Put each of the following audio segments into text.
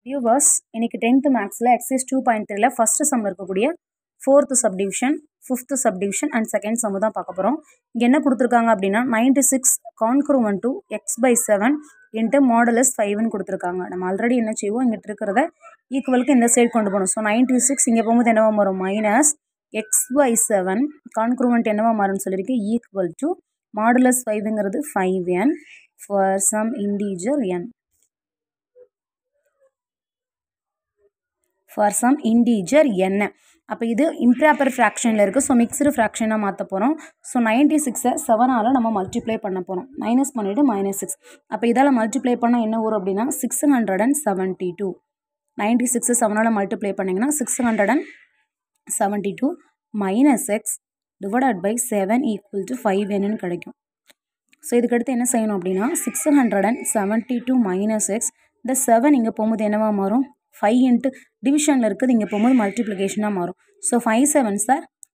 Viewers இன்னைக்கு 10th மேக்ஸில் exercise 2.3ல first sum இருக்கக்கூடிய 4th subdivision 5th subdivision and second sum தான் பார்க்க போகிறோம். இங்கே என்ன கொடுத்துருக்காங்க அப்படின்னா 96 congruent to x by 7 into modulus 5ன்னு கொடுத்துருக்காங்க. நம்ம ஆல்ரெடி என்ன செய்வோம், இங்கிட்ட இருக்கிறத ஈக்குவலுக்கு இந்த சைடு கொண்டு போகணும். ஸோ 96 இங்கே போகும்போது என்னவா வரும், மைனஸ் எக்ஸ் பை 7 கான்க்ரூவன்ட் என்னவா மாறும்னு சொல்லியிருக்கு, ஈக்குவல் டு மாடுலஸ் 5ங்கிறது 5n for some integer n. For some integer n. அப்போ இது இம்ப்ராப்பர் ஃப்ராக்ஷனில் இருக்குது. ஸோ மிக்ஸ்டு ஃப்ராக்ஷனாக மாற்ற போகிறோம். ஸோ 96 7ஆல் நம்ம மல்டிப்ளை பண்ண போகிறோம். மைனஸ் பண்ணிவிட்டு -6. அப்போ இதால் மல்டிப்ளை பண்ணால் என்ன வரும் அப்படின்னா 672. 96 7ஆல் மல்டிப்ளை பண்ணிங்கன்னா 672 minus x divided by 7 equal to 5n கிடைக்கும். ஸோ இதுக்கடுத்து என்ன செய்யணும் அப்படின்னா 672 மைனஸ் எக்ஸ், இந்த 7 இங்கே போகும்போது என்னவா மாறும், 5 இன்ட்டு டிவிஷனில் இருக்குது, இங்கே போகும்போது மல்டிப்ளிகேஷனாக மாறும். So 5 7s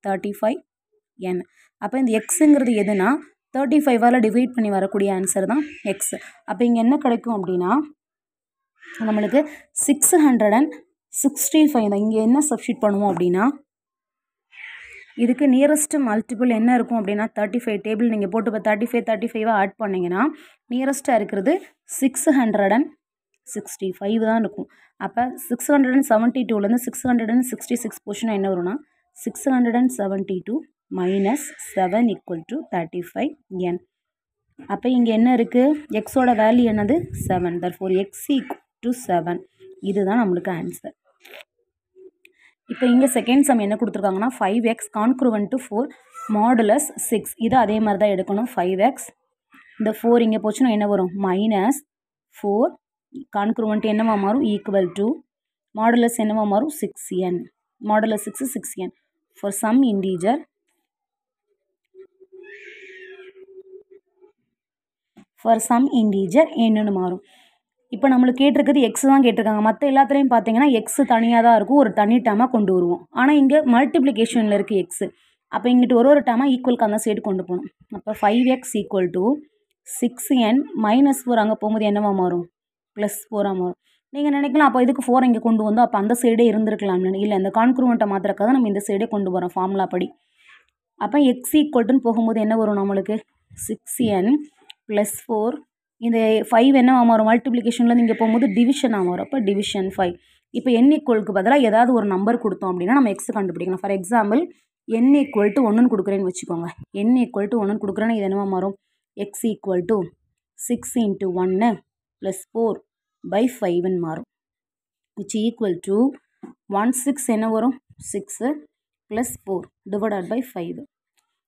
35n. அப்போ இந்த எக்ஸுங்கிறது எதுனா 35ஆல் டிவைட் பண்ணி வரக்கூடிய ஆன்சர் தான் எக்ஸ். அப்போ இங்கே என்ன கிடைக்கும் அப்படின்னா நம்மளுக்கு 665 தான். இங்கே என்ன சப்ஸ்டியூட் பண்ணுவோம் அப்படின்னா இதுக்கு நியரஸ்ட் மல்டிபிள் என்ன இருக்கும் அப்படின்னா 35 டேபிள் நீங்கள் போட்டு 35 ஆட் பண்ணிங்கன்னா நியரஸ்ட்டாக இருக்கிறது 665 தான் இருக்கும். அப்போ 672லேருந்து 666 போர்ஷனாக என்ன வரும்னா 672 மைனஸ் 7 ஈக்குவல் டு 35n. அப்போ இங்கே என்ன இருக்குது, எக்ஸோட வேல்யூ என்னது 7. Therefore X equal to 7. இதுதான் நம்மளுக்கு ஆன்சர். இப்போ இங்கே செகண்ட் சம் என்ன கொடுத்துருக்காங்கன்னா 5x கான்க்ரூவன்ட் டு 4 மாடுலஸ் 6. இது அதே மாதிரி தான் எடுக்கணும். 5x இந்த 4 இங்கே போச்சுன்னா என்ன வரும், மைனஸ் 4 கான்க்ரூவன்ட் என்னவா மாறும், ஈக்குவல் டு மாடுலஸ் என்னவா மாறும் 6n. Modulus 6 6n for some integer என்னன்னு மாறும். இப்போ நம்மளுக்கு கேட்டிருக்குது எக்ஸ் தான் கேட்டிருக்காங்க. மற்ற எல்லாத்துலேயும் பார்த்தீங்கன்னா எக்ஸ் தனியாக தான் இருக்கும், ஒரு தனி டேமாக கொண்டு வருவோம். ஆனால் இங்கே மல்டிப்ளிகேஷனில் இருக்குது எக்ஸு. அப்போ இங்கிட்டு ஒரு டேமாக ஈக்குவலுக்கு அந்த சைடு கொண்டு போகணும். அப்போ 5x equal to 6n minus 4 அங்கே போகும்போது என்னவா மாறும், ப்ளஸ் 4ஆக மாறும். நீங்கள் நினைக்கலாம் அப்போ இதுக்கு 4 இங்கே கொண்டு வந்தோம், அப்போ அந்த சைடே இருந்திருக்கலாம்னு. இல்லை, இந்த கான்க்ரூவன்ட்டை மாத்திரக்காக நம்ம இந்த சைடே கொண்டு போகிறோம் ஃபார்முலா படி. அப்போ எக்ஸ் ஈக்குவல்ட்டுன்னு போகும்போது என்ன வரும் நம்மளுக்கு 6n ப்ளஸ் 4. இந்த 5 என்ன மாறும், மல்டிப்ளிகேஷனில் இங்கே போகும்போது டிவிஷனாக மாறும். அப்போ டிவிஷன் 5. இப்போ n ஈக்குவலுக்கு பதிலாக ஏதாவது ஒரு நம்பர் கொடுத்தோம் அப்படின்னா நம்ம எக்ஸ் கண்டுபிடிக்கணும். For example n equal to 1 கொடுக்குறேன்னு வச்சுக்கோங்க. n ஈக்குவல் டு 1 கொடுக்குறேன்னா இது என்னவா மாறும், x equal to 6 into 1 plus 4 by 5ன்னு மாறும். விச் ஈக்குவல் டு 16 என்ன வரும், 6 plus 4 divided by 5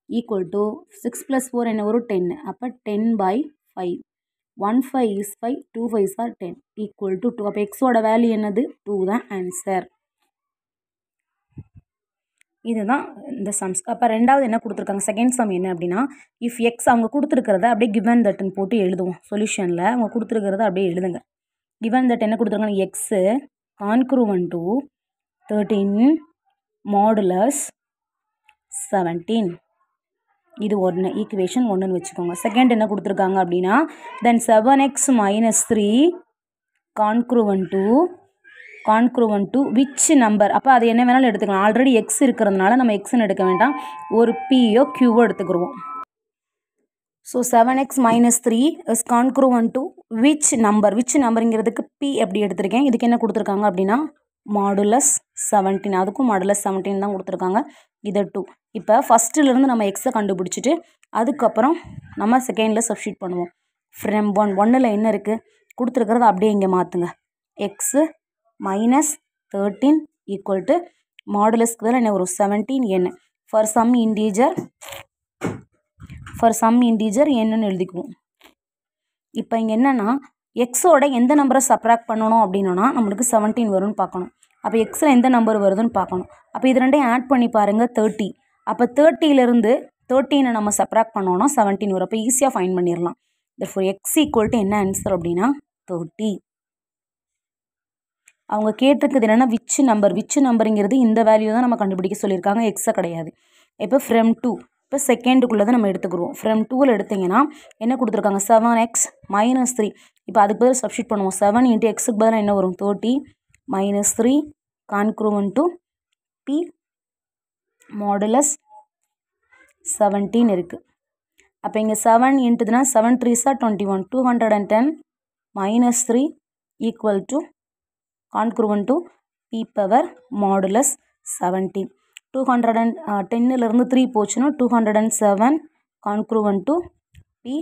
equal to 6 plus 4 என்ன வரும் 10. அப்போ 10 by 5. 1 5 is 5, 2 5s are 10 equal to 2. அப்போ எக்ஸோட வேல்யூ என்னது 2 தான் ஆன்சர். இதுதான் இந்த சம்ஸ். அப்போ ரெண்டாவது என்ன கொடுத்துருக்காங்க, செகண்ட் சம் என்ன அப்படின்னா இஃப் எக்ஸ் அவங்க கொடுத்துருக்கிறத அப்படியே கிவன் தட்டுன்னு போட்டு எழுதுவோம். சொல்யூஷனில் அவங்க கொடுத்துருக்கிறத அப்படியே எழுதுங்க. கிவன் தட் என்ன கொடுத்துருக்காங்க, எக்ஸு கான்க்ரூவன்ட் டு 13 மாடுலஸ் 17. இது 1 ஈக்குவேஷன் 1ன்னு வச்சுக்கோங்க. செகண்ட் என்ன கொடுத்துருக்காங்க அப்படின்னா தென் 7x minus 3 congruent to which number. அப்போ அது என்ன வேணாலும் எடுத்துக்கலாம். ஆல்ரெடி எக்ஸ் இருக்கிறதுனால நம்ம எக்ஸ்ன்னு எடுக்க வேண்டாம், ஒரு பியோ கியூவோ எடுத்துக்கிடுவோம். So 7x minus 3 is congruent to which நம்பருங்கிறதுக்கு பி எப்படி எடுத்திருக்கேன். இதுக்கு என்ன கொடுத்துருக்காங்க அப்படின்னா மாடுலஸ் 17. அதுக்கும் மாடுலஸ் 17 தான் கொடுத்துருக்காங்க. இது 2. இப்போ ஃபஸ்ட்டிலேருந்து நம்ம எக்ஸை கண்டுபிடிச்சிட்டு அதுக்கப்புறம் நம்ம செகண்டில் சப்ஸ்டியூட் பண்ணுவோம். ஃப்ரம் 1 என்ன இருக்குது கொடுத்துருக்கிறத அப்படியே இங்கே மாற்றுங்க. எக்ஸு மைனஸ் 13 ஈக்குவல் டு மாடுலஸ்க்கு பதில் என்ன வரும் 17n. ஃபார் சம் இன்டீஜர் என்னன்னு எழுதிக்குவோம். இப்போ இங்கே என்னென்னா எக்ஸோட எந்த நம்பரை சப்ராக்ட் பண்ணணும் அப்படின்னா நம்மளுக்கு 17 வரும்னு பார்க்கணும். அப்போ எக்ஸில் எந்த நம்பர் வருதுன்னு பார்க்கணும். அப்போ இது ரெண்டையும் ஆட் பண்ணி பாருங்கள் 30. அப்போ 30லேருந்து 13 நம்ம சப்ராக்ட் பண்ணோன்னா 17 வரும். அப்போ ஈஸியாக ஃபைன் பண்ணிடலாம். தர்ஃபோர் எக்ஸ் ஈக்குவல் டு என்ன ஆன்சர் அப்படின்னா 30. அவங்க கேட்டிருக்குது என்னென்னா விச் நம்பருங்கிறது இந்த வேல்யூ தான் நம்ம கண்டுபிடிக்க சொல்லியிருக்காங்க, எக்ஸை கிடையாது. இப்போ ஃப்ரம் 2 இப்போ செகண்டுக்குள்ளதை நம்ம எடுத்துக்கிடுவோம். ஃப்ரம் 2ல் எடுத்திங்கன்னா என்ன கொடுத்துருக்காங்க 7x - 3. இப்போ அதுக்கு பதில் சப்ஸ்டியூட் பண்ணுவோம். 7 × xக்கு பதிலாக என்ன வரும் 30 - 3 கான்க்ரூவன்ட் டு p மாடுலஸ் 17 இருக்குது. அப்போ இங்கே 7 இன்ட்டுதுன்னா 7 3s are 21 210 - 3 equal to congruent to p power modulus 17. 210லேருந்து 3 போச்சுன்னா 207 கான்க்ரூவன்ட் டு p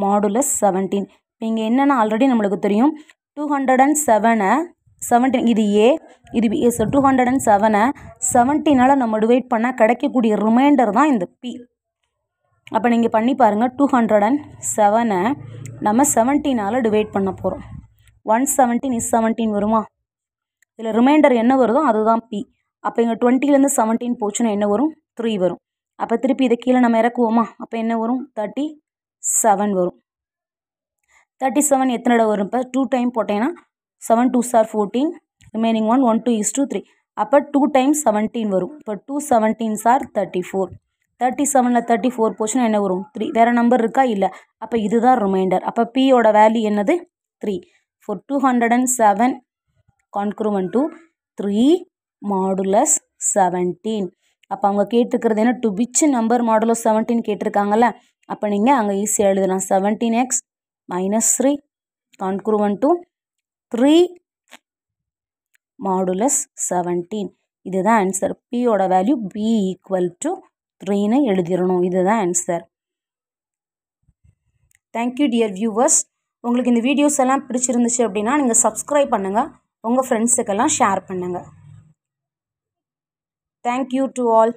மாடுலஸ் 17. இப்போ இங்கே என்னென்னா ஆல்ரெடி நம்மளுக்கு தெரியும் 207 இது a இது b. 207 17ஆல் நம்ம டிவைட் பண்ணால் கிடைக்கக்கூடிய ரிமைண்டர் தான் இந்த p. அப்போ நீங்கள் பண்ணி பாருங்கள். 207 நம்ம 17ஆல் டிவைட் பண்ண போகிறோம். 117 is 17 வருமா? இதில் ரிமைண்டர் என்ன வருதோ அதுதான் p. அப்போ இங்கே 20லேருந்து 17 போச்சுன்னா என்ன வரும் 3 வரும். அப்போ திருப்பி இதை கீழே நம்ம இறக்குவோமா? அப்போ என்ன வரும் 37 வரும். 37 எத்தனை தடவை வரும்? இப்போ 2 டைம் போட்டேன்னா 7 2s are 14 ரிமைனிங் 1 1 2 is 2 3. அப்போ 2 times 17 வரும். இப்போ 2 17s are 34. 37ல் 34 போச்சுன்னா என்ன வரும் 3. வேறு நம்பர் இருக்கா? இல்லை. அப்போ இதுதான் ரிமைண்டர். அப்போ பியோட வேல்யூ என்னது 3. For 207 congruent to 3 modulus 17. அப்போ அவங்க கேட்டிருக்கிறது என்ன டு விச் நம்பர் மாடுலஸ் 17 கேட்டிருக்காங்கல்ல. அப்போ நீங்கள் அங்கே ஈஸியாக எழுதலாம் 17x - 3 கான்க்ரூவன்ட் டு 3 மாடுலஸ் 17. இதுதான் ஆன்சர். பியோட வேல்யூ b ஈக்குவல் டு 3ன்னு எழுதிடணும். இதுதான் ஆன்சர். Thank you dear viewers. உங்களுக்கு இந்த வீடியோஸ் எல்லாம் பிடிச்சிருந்துச்சு அப்படின்னா நீங்கள் சப்ஸ்கிரைப் பண்ணுங்கள், உங்கள் ஃப்ரெண்ட்ஸுக்கெல்லாம் ஷேர் பண்ணுங்கள். Thank you to all.